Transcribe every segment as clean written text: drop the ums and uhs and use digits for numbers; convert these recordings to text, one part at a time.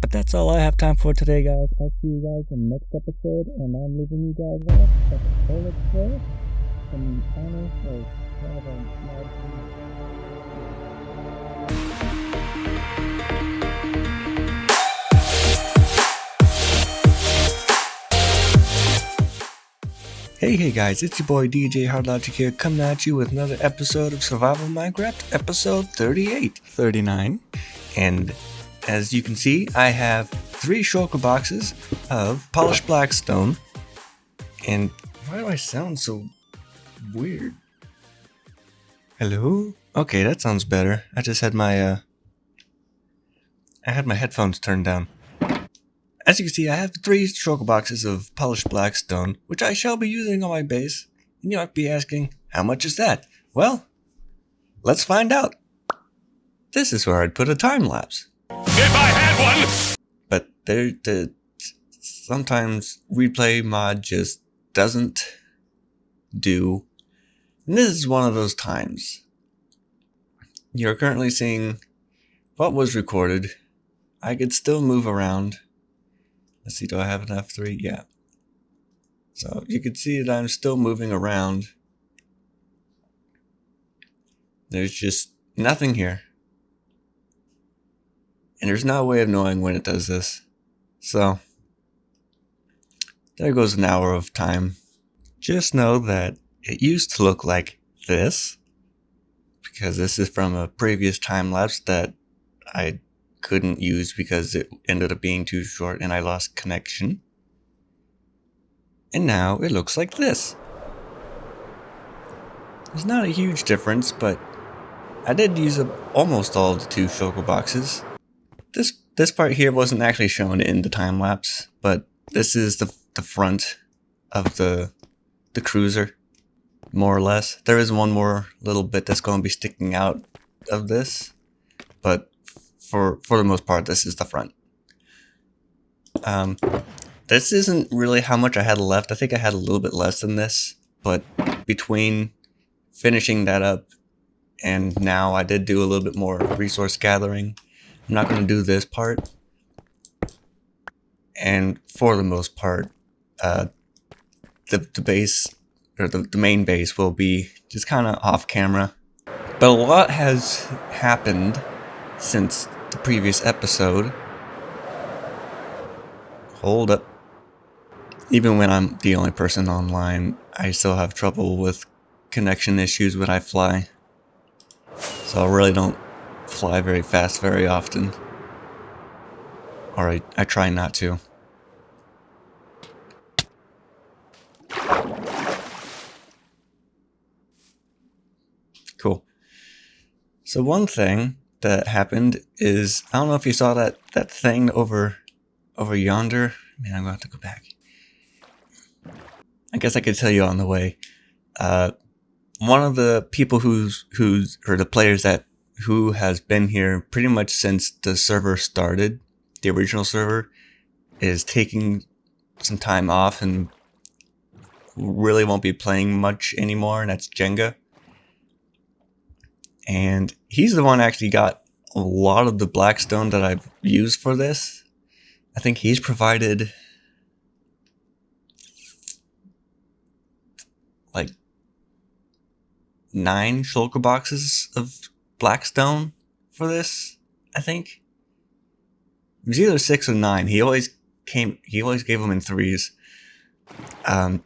But that's all I have time for today, guys. I'll see you guys in the next episode, and I'm leaving you guys off at the toilet today in honor of whatever. Hey guys, it's your boy DJ HardLogic here, coming at you with another episode of Survival Minecraft, episode 39. And as you can see, I have 3 shulker boxes of polished blackstone. And why do I sound so weird? Hello? Okay, that sounds better. I just had my headphones turned down. As you can see, I have 3 shulker boxes of polished blackstone, which I shall be using on my base. And you might be asking, how much is that? Well, let's find out. This is where I'd put a time lapse. If I had one! But sometimes replay mod just doesn't do. And this is one of those times. You're currently seeing what was recorded. I could still move around. Let's see, do I have an F3? Yeah. So you can see that I'm still moving around. There's just nothing here. And there's no way of knowing when it does this. So there goes an hour of time. Just know that it used to look like this, because this is from a previous time lapse that I couldn't use because it ended up being too short and I lost connection. And now it looks like this. There's not a huge difference, but I did use up almost all of the 2 shulker boxes. This part here wasn't actually shown in the time lapse, but this is the front of the cruiser, more or less. There is one more little bit that's going to be sticking out of this, but for the most part, this is the front. This isn't really how much I had left. I think I had a little bit less than this, but between finishing that up and now I did do a little bit more resource gathering. I'm not going to do this part. And for the most part, the base, or the main base, will be just kind of off camera. But a lot has happened since the previous episode. Hold up. Even when I'm the only person online, I still have trouble with connection issues when I fly. So I really don't fly very fast very often. Or I try not to. Cool. So one thing that happened is, I don't know if you saw that thing over yonder. Man, I'm going to have to go back. I guess I could tell you on the way. One of the people or the players who has been here pretty much since the server started, the original server, is taking some time off and really won't be playing much anymore, and that's Jenga. And he's the one actually got a lot of the blackstone that I've used for this. I think he's provided like 9 shulker boxes of blackstone for this, I think. It was either 6 or 9. He always gave them in 3s. That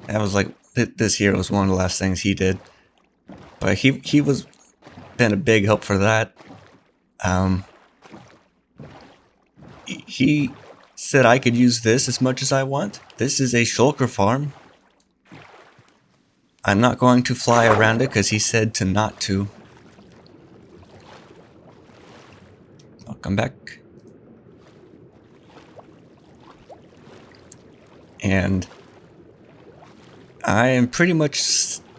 was like, this here was one of the last things he did. But he was been a big help for that. He said I could use this as much as I want. This is a shulker farm. I'm not going to fly around it because he said to not to. I'll come back. And I am pretty much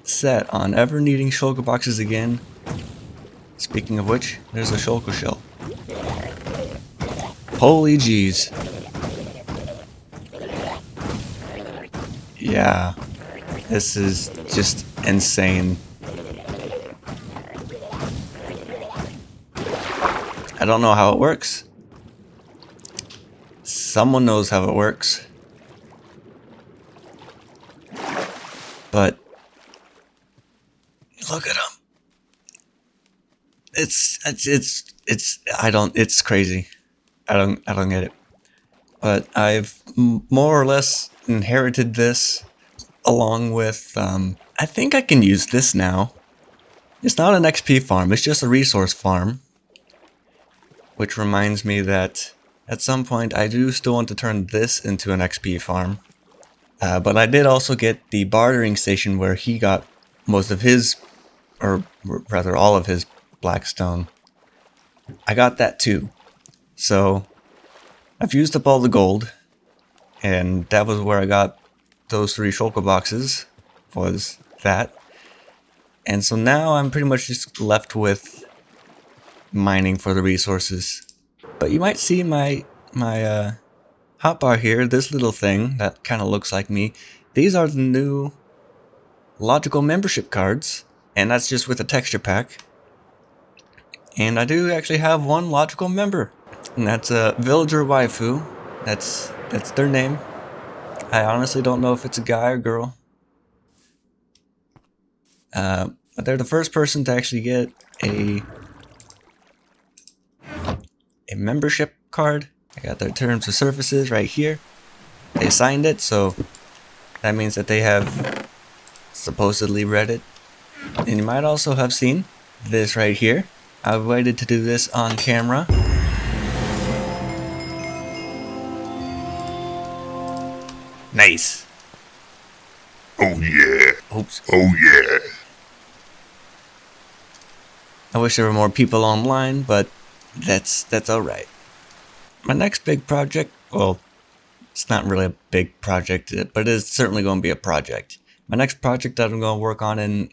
set on ever needing shulker boxes again. Speaking of which, there's a shulker shell. Holy jeez. Yeah, this is just insane. I don't know how it works. Someone knows how it works. But look at them. It's crazy. I don't get it. But I've more or less inherited this along with, I think I can use this now. It's not an XP farm, it's just a resource farm. Which reminds me that at some point I do still want to turn this into an XP farm. But I did also get the bartering station where he got most of his, or rather all of his blackstone. I got that too. So I've used up all the gold, and that was where I got those 3 shulker boxes, was that. And so now I'm pretty much just left with mining for the resources. But you might see my hotbar here, this little thing that kind of looks like me. These are the new logical membership cards, and that's just with a texture pack. And I do actually have one logical member, and that's a villager waifu. That's their name. I honestly don't know if it's a guy or girl. But they're the first person to actually get a membership card. I got their terms of services right here. They signed it, so that means that they have supposedly read it. And you might also have seen this right here. I waited to do this on camera. Nice. Oh yeah. Oops. Oh yeah. I wish there were more people online, but that's alright. My next big project, well, it's not really a big project, but it is certainly going to be a project. My next project that I'm going to work on, and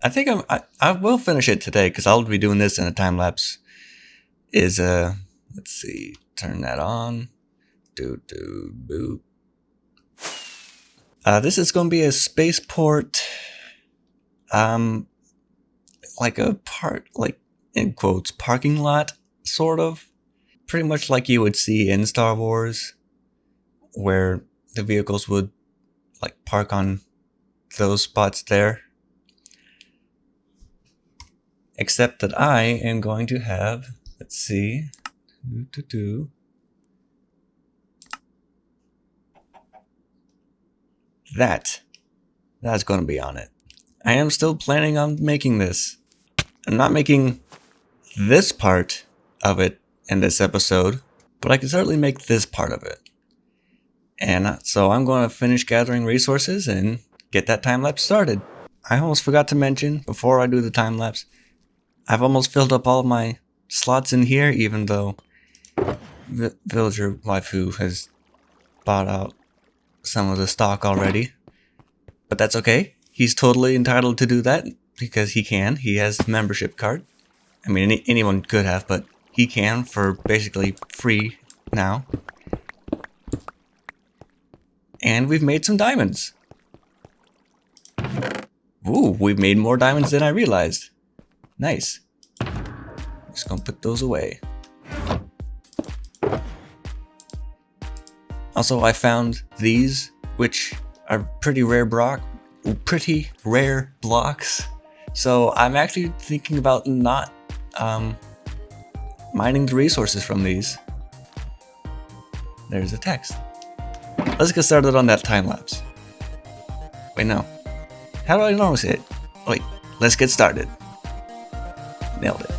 I think I will finish it today because I'll be doing this in a time lapse, is let's see, turn that on. Boop. This is going to be a spaceport, like a in quotes, parking lot, sort of. Pretty much like you would see in Star Wars, where the vehicles would like park on those spots there. Except that I am going to have, let's see, that's going to be on it. I am still planning on making this. I'm not making this part of it in this episode, but I can certainly make this part of it. And so I'm going to finish gathering resources and get that time lapse started. I almost forgot to mention, before I do the time lapse, I've almost filled up all of my slots in here, even though the villager waifu has bought out some of the stock already. But that's okay. He's totally entitled to do that because he can. He has the membership card. I mean, anyone could have, but he can for basically free now. And we've made some diamonds. Ooh, we've made more diamonds than I realized. Nice. Just gonna put those away. Also, I found these, which are pretty rare blocks. So I'm actually thinking about not mining the resources from these. There's a text. Let's get started on that time lapse. Wait, no. How do I normally say it? Wait, let's get started. Nailed it.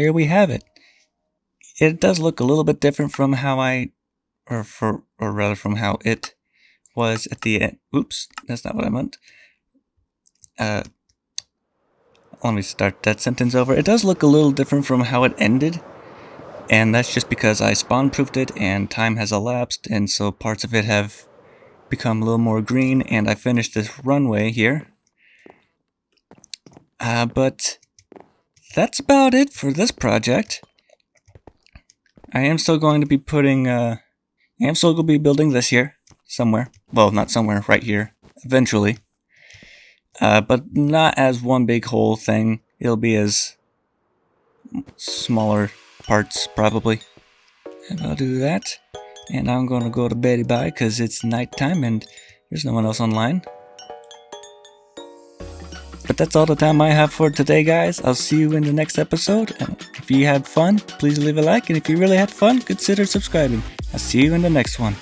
there we have it. It does look a little bit different from how from how it was at the end. Oops, that's not what I meant. Let me start that sentence over. It does look a little different from how it ended, and that's just because I spawn-proofed it and time has elapsed, and so parts of it have become a little more green, and I finished this runway here. But that's about it for this project. I am still going to be building this here somewhere. Well, not somewhere, right here, eventually. But not as one big whole thing. It'll be as smaller parts, probably. And I'll do that. And I'm gonna go to bed-bye because it's nighttime and there's no one else online. But that's all the time I have for today, guys. I'll see you in the next episode. And if you had fun, please leave a like. And if you really had fun, consider subscribing. I'll see you in the next one.